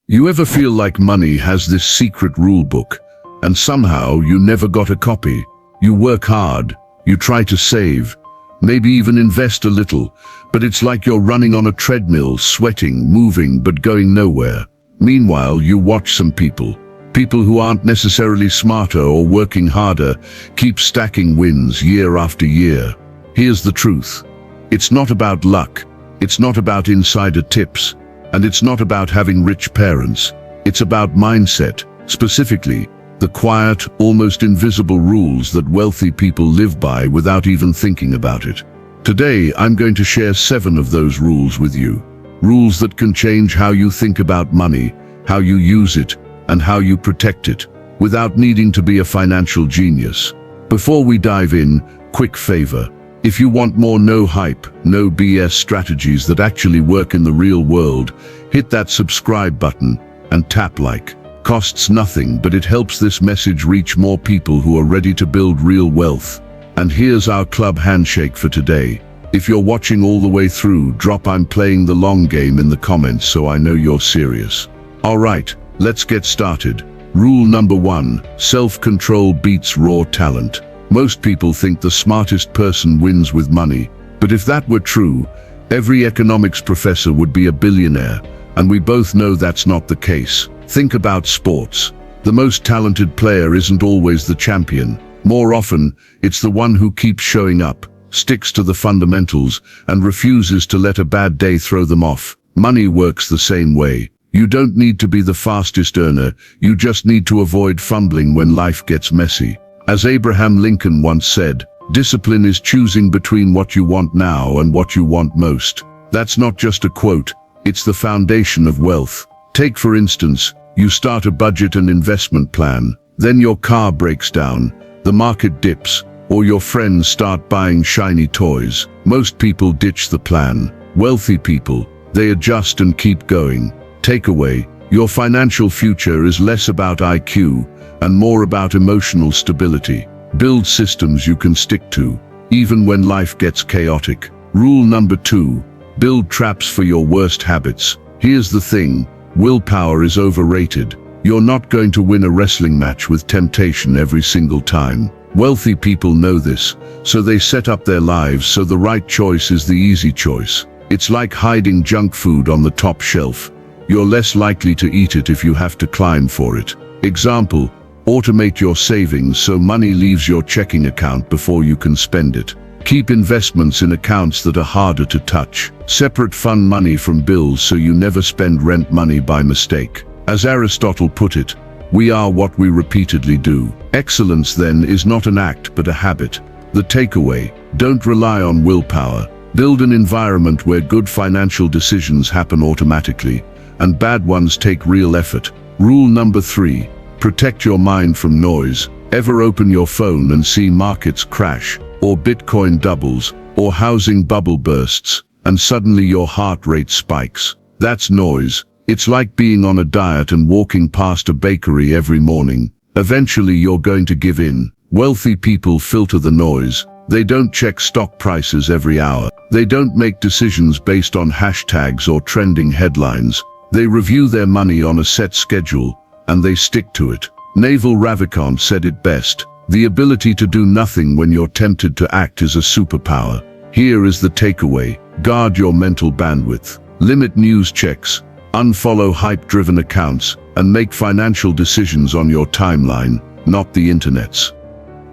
You ever feel like money has this secret rule book, and somehow you never got a copy? You work hard, you try to save, maybe even invest a little, but it's like you're running on a treadmill, sweating, moving, but going nowhere. Meanwhile, you watch some people who aren't necessarily smarter or working harder, keep stacking wins year after year. Here's the truth. It's not about luck. It's not about insider tips. And it's not about having rich parents. It's about mindset, specifically the quiet, almost invisible rules that wealthy people live by without even thinking about it. Today, I'm going to share 7 of those rules with you. Rules that can change how you think about money, how you use it, and how you protect it, without needing to be a financial genius. Before we dive in, quick favor. If you want more no hype, no BS strategies that actually work in the real world, hit that subscribe button and tap like. Costs nothing, but it helps this message reach more people who are ready to build real wealth. And here's our club handshake for today. If you're watching all the way through, drop "I'm playing the long game" in the comments so I know you're serious. Alright, let's get started. Rule number 1, self-control beats raw talent. Most people think the smartest person wins with money, but if that were true, every economics professor would be a billionaire, and we both know that's not the case. Think about sports. The most talented player isn't always the champion. More often, it's the one who keeps showing up, sticks to the fundamentals, and refuses to let a bad day throw them off. Money works the same way. You don't need to be the fastest earner, you just need to avoid fumbling when life gets messy. As Abraham Lincoln once said, discipline is choosing between what you want now and what you want most. That's not just a quote, it's the foundation of wealth. Take for instance, you start a budget and investment plan, then your car breaks down, the market dips, or your friends start buying shiny toys. Most people ditch the plan. Wealthy people, they adjust and keep going. Takeaway, your financial future is less about IQ and more about emotional stability. Build systems you can stick to, even when life gets chaotic. Rule number 2, build traps for your worst habits. Here's the thing, willpower is overrated. You're not going to win a wrestling match with temptation every single time. Wealthy people know this, so they set up their lives so the right choice is the easy choice. It's like hiding junk food on the top shelf. You're less likely to eat it if you have to climb for it. Example, automate your savings so money leaves your checking account before you can spend it. Keep investments in accounts that are harder to touch. Separate fund money from bills so you never spend rent money by mistake. As Aristotle put it, we are what we repeatedly do. Excellence then is not an act but a habit. The takeaway, don't rely on willpower. Build an environment where good financial decisions happen automatically, and bad ones take real effort. Rule number 3, protect your mind from noise. Ever open your phone and see markets crash, or Bitcoin doubles, or housing bubble bursts, and suddenly your heart rate spikes? That's noise. It's like being on a diet and walking past a bakery every morning. Eventually you're going to give in. Wealthy people filter the noise. They don't check stock prices every hour. They don't make decisions based on hashtags or trending headlines. They review their money on a set schedule, and they stick to it. Naval Ravikant said it best, the ability to do nothing when you're tempted to act is a superpower. Here is the takeaway, guard your mental bandwidth. Limit news checks, unfollow hype-driven accounts, and make financial decisions on your timeline, not the internet's.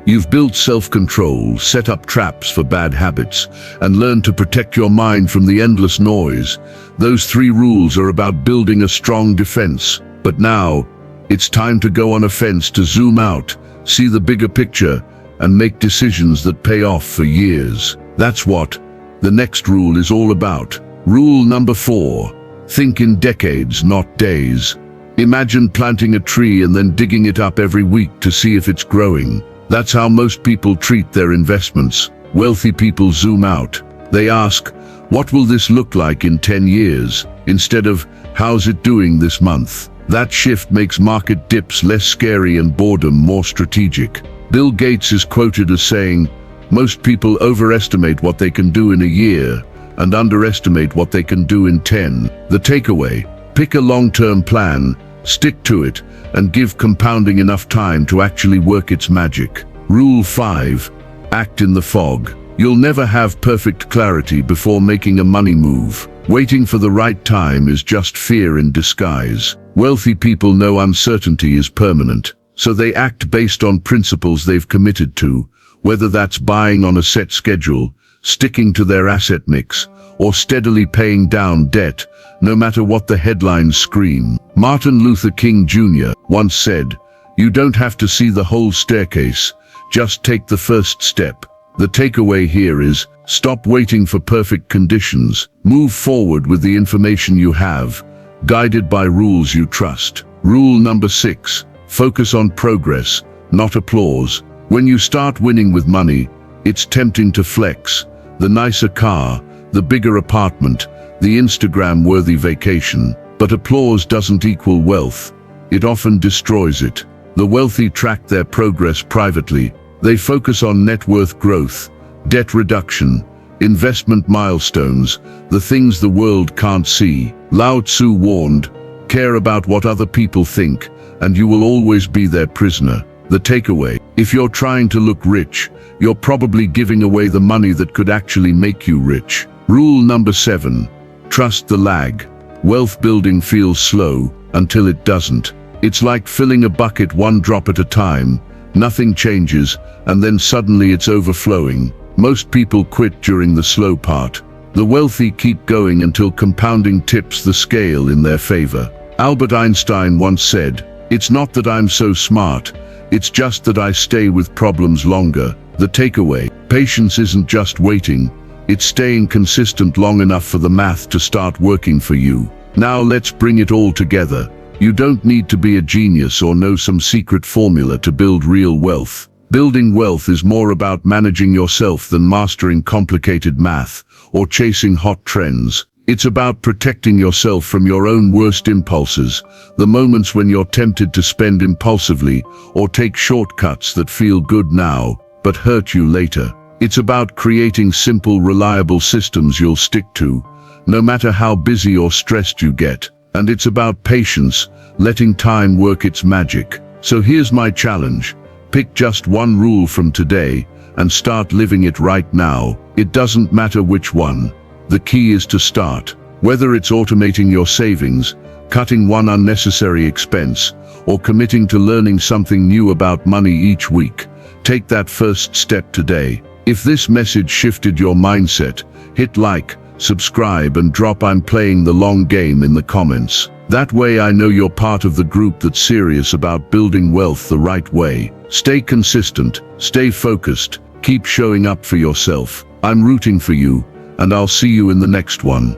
You've built self-control, set up traps for bad habits, and learned to protect your mind from the endless noise. Those 3 rules are about building a strong defense. But now, it's time to go on offense, to zoom out, see the bigger picture, and make decisions that pay off for years. That's what the next rule is all about. Rule number 4, think in decades, not days. Imagine planting a tree and then digging it up every week to see if it's growing. That's how most people treat their investments. Wealthy people zoom out. They ask, what will this look like in 10 years? Instead of, how's it doing this month? That shift makes market dips less scary and boredom more strategic. Bill Gates is quoted as saying, most people overestimate what they can do in a year and underestimate what they can do in 10. The takeaway, Pick a long-term plan, stick to it, and give compounding enough time to actually work its magic. Rule 5. Act in the fog. You'll never have perfect clarity before making a money move. Waiting for the right time is just fear in disguise. Wealthy people know uncertainty is permanent, so they act based on principles they've committed to, whether that's buying on a set schedule, sticking to their asset mix, or steadily paying down debt, no matter what the headlines scream. Martin Luther King Jr. once said, "You don't have to see the whole staircase, just take the first step." The takeaway here is, stop waiting for perfect conditions. Move forward with the information you have, guided by rules you trust. Rule number 6. Focus on progress, not applause. When you start winning with money, it's tempting to flex. The nicer car, the bigger apartment, the Instagram-worthy vacation. But applause doesn't equal wealth. It often destroys it. The wealthy track their progress privately. They focus on net worth growth, debt reduction, investment milestones, the things the world can't see. Lao Tzu warned, "Care about what other people think, and you will always be their prisoner." The takeaway: if you're trying to look rich, you're probably giving away the money that could actually make you rich. Rule number 7. Trust the lag. Wealth building feels slow until it doesn't. It's like filling a bucket one drop at a time. Nothing changes, and then suddenly it's overflowing. Most people quit during the slow part. The wealthy keep going until compounding tips the scale in their favor. Albert Einstein once said, "It's not that I'm so smart, it's just that I stay with problems longer." The takeaway: patience isn't just waiting, it's staying consistent long enough for the math to start working for you. Now let's bring it all together. You don't need to be a genius or know some secret formula to build real wealth. Building wealth is more about managing yourself than mastering complicated math or chasing hot trends. It's about protecting yourself from your own worst impulses, the moments when you're tempted to spend impulsively or take shortcuts that feel good now but hurt you later. It's about creating simple, reliable systems you'll stick to, no matter how busy or stressed you get. And it's about patience, letting time work its magic. So here's my challenge. Pick just one rule from today and start living it right now. It doesn't matter which one. The key is to start. Whether it's automating your savings, cutting one unnecessary expense, or committing to learning something new about money each week, take that first step today. If this message shifted your mindset, hit like, subscribe, and drop "I'm playing the long game" in the comments. That way I know you're part of the group that's serious about building wealth the right way. Stay consistent, stay focused, keep showing up for yourself. I'm rooting for you, and I'll see you in the next one.